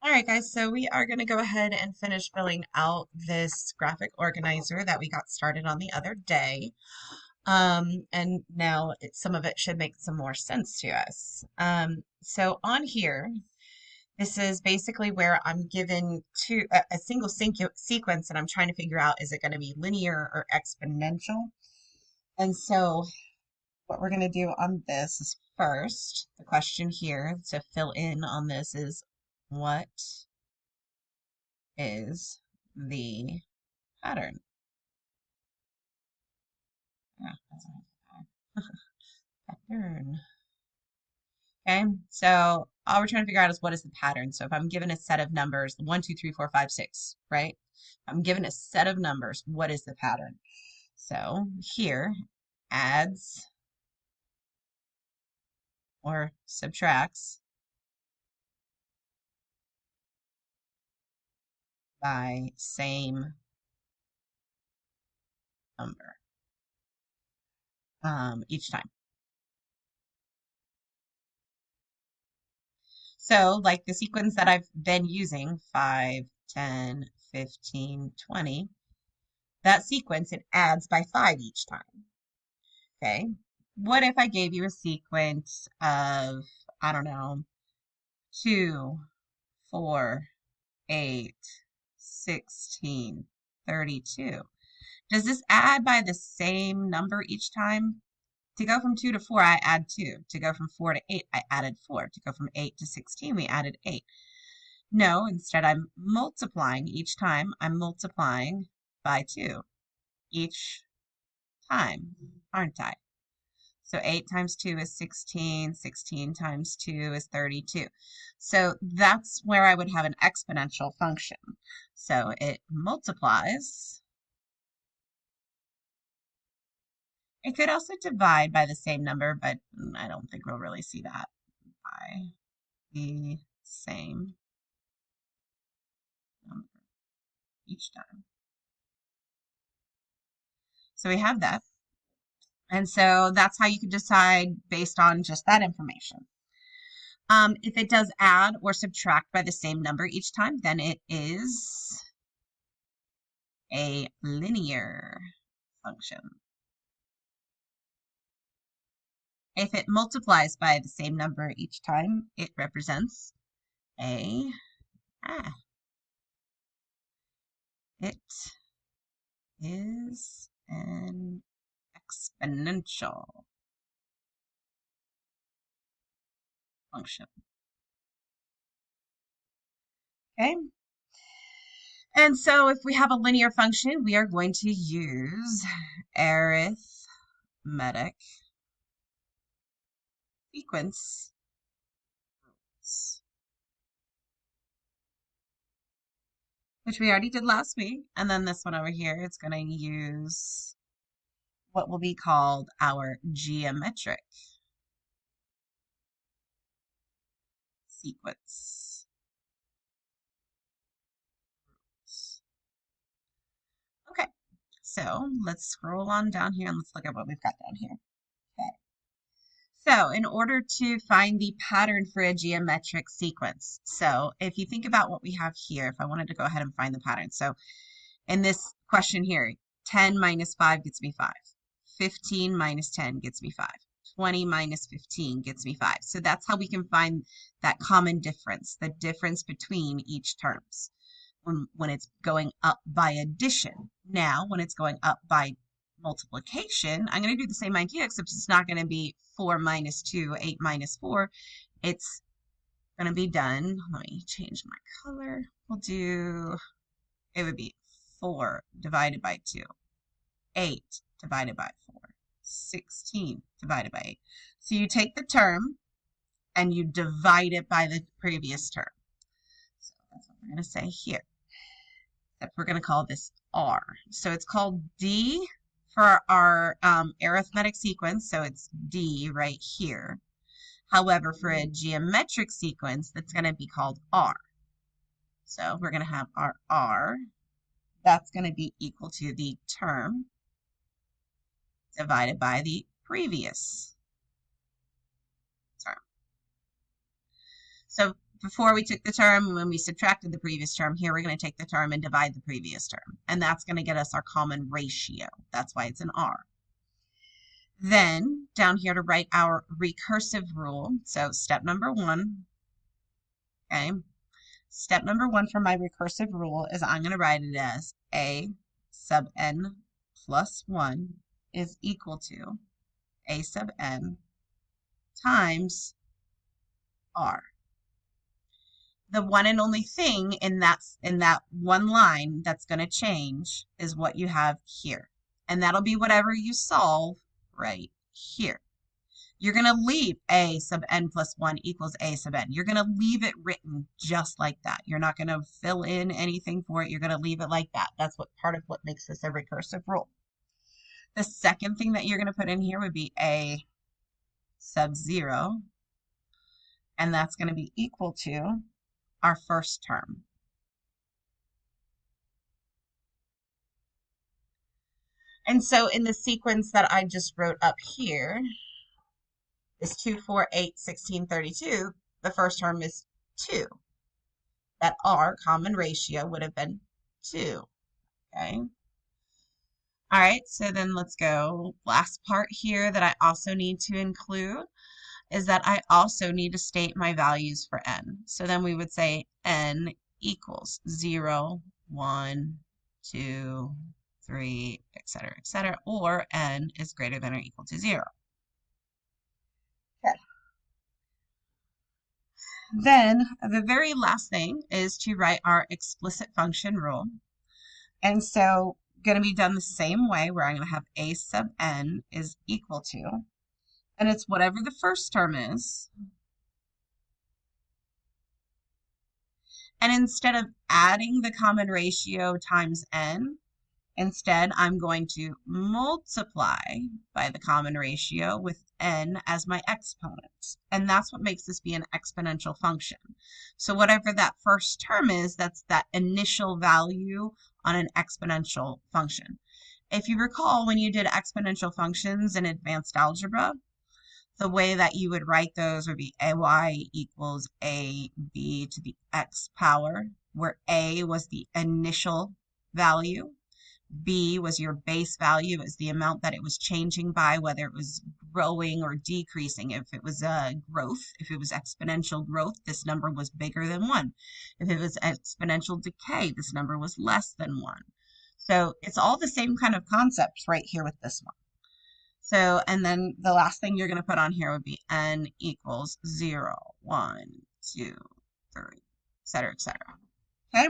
All right, guys, so we are going to go ahead and finish filling out this graphic organizer that we got started on the other day. And now some of it should make some more sense to us. So on here, this is basically where I'm given a single sequence and I'm trying to figure out, is it going to be linear or exponential? And so what we're going to do on this is first, the question here to fill in on this is, what is the pattern? Yeah, that's a pattern. Okay, so all we're trying to figure out is what is the pattern. So if I'm given a set of numbers, 1, 2, 3, 4, 5, 6, right? I'm given a set of numbers, what is the pattern? So here, adds or subtracts by same number each time. So like the sequence that I've been using, 5, 10, 15, 20, that sequence, it adds by 5 each time. Okay. What if I gave you a sequence of, I don't know, 2, 4, 8, 16, 32? Does this add by the same number each time? To go from 2 to 4, I add 2. To go from 4 to 8, I added 4. To go from 8 to 16, we added 8. No, instead I'm multiplying each time. I'm multiplying by 2 each time, aren't I? So 8 times 2 is 16. 16 times 2 is 32. So that's where I would have an exponential function. So it multiplies. It could also divide by the same number, but I don't think we'll really see that by the same number each time. So we have that. And so that's how you can decide based on just that information. If it does add or subtract by the same number each time, then it is a linear function. If it multiplies by the same number each time, it represents a, it is an exponential function. Okay. And so if we have a linear function, we are going to use arithmetic sequence rules, which we already did last week. And then this one over here, it's going to use what will be called our geometric sequence rules. Okay, so let's scroll on down here and let's look at what we've got down here. Okay. So in order to find the pattern for a geometric sequence, so if you think about what we have here, if I wanted to go ahead and find the pattern. So in this question here, 10 minus 5 gets me 5. 15 minus 10 gets me 5. 20 minus 15 gets me 5. So that's how we can find that common difference, the difference between each terms when it's going up by addition. Now, when it's going up by multiplication, I'm going to do the same idea, except it's not going to be 4 minus 2, 8 minus 4. It's going to be done. Let me change my color. It would be 4 divided by 2, 8 divided by 4, 16 divided by 8. So you take the term and you divide it by the previous term. So that's what we're going to say here. Except we're going to call this R. So it's called D for our arithmetic sequence, so it's D right here. However, for a geometric sequence, that's going to be called R. So we're going to have our R. That's going to be equal to the term divided by the previous term. So before we took the term, when we subtracted the previous term, here we're going to take the term and divide the previous term. And that's going to get us our common ratio. That's why it's an R. Then down here to write our recursive rule. So step number 1, okay. Step number 1 for my recursive rule is I'm going to write it as A sub n plus 1 is equal to A sub n times R. The one and only thing in that one line that's going to change is what you have here. And that'll be whatever you solve right here. You're going to leave A sub n plus 1 equals A sub n. You're going to leave it written just like that. You're not going to fill in anything for it. You're going to leave it like that. That's what part of what makes this a recursive rule. The second thing that you're going to put in here would be A sub 0. And that's going to be equal to our first term. And so in the sequence that I just wrote up here is 2, 4, 8, 16, 32. The first term is 2. That R, common ratio, would have been 2. Okay. All right, so then let's go. Last part here that I also need to include is that I also need to state my values for n. So then we would say n equals 0, 1, 2, 3, etc., or n is greater than or equal to 0. Okay. Then the very last thing is to write our explicit function rule. And so going to be done the same way, where I'm going to have A sub n is equal to, and it's whatever the first term is. And instead of adding the common ratio times n, instead I'm going to multiply by the common ratio with n as my exponent. And that's what makes this be an exponential function. So whatever that first term is, that's that initial value on an exponential function. If you recall, when you did exponential functions in advanced algebra, the way that you would write those would be ay equals ab to the x power, where a was the initial value, b was your base value, is the amount that it was changing by, whether it was growing or decreasing. If it was growth, if it was exponential growth, this number was bigger than 1. If it was exponential decay, this number was less than 1. So it's all the same kind of concepts right here with this one. So, and then the last thing you're going to put on here would be n equals 0, 1, 2, 3, etc. Okay?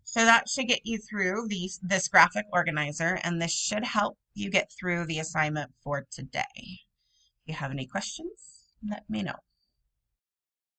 So that should get you through this graphic organizer, and this should help you get through the assignment for today. If you have any questions, let me know.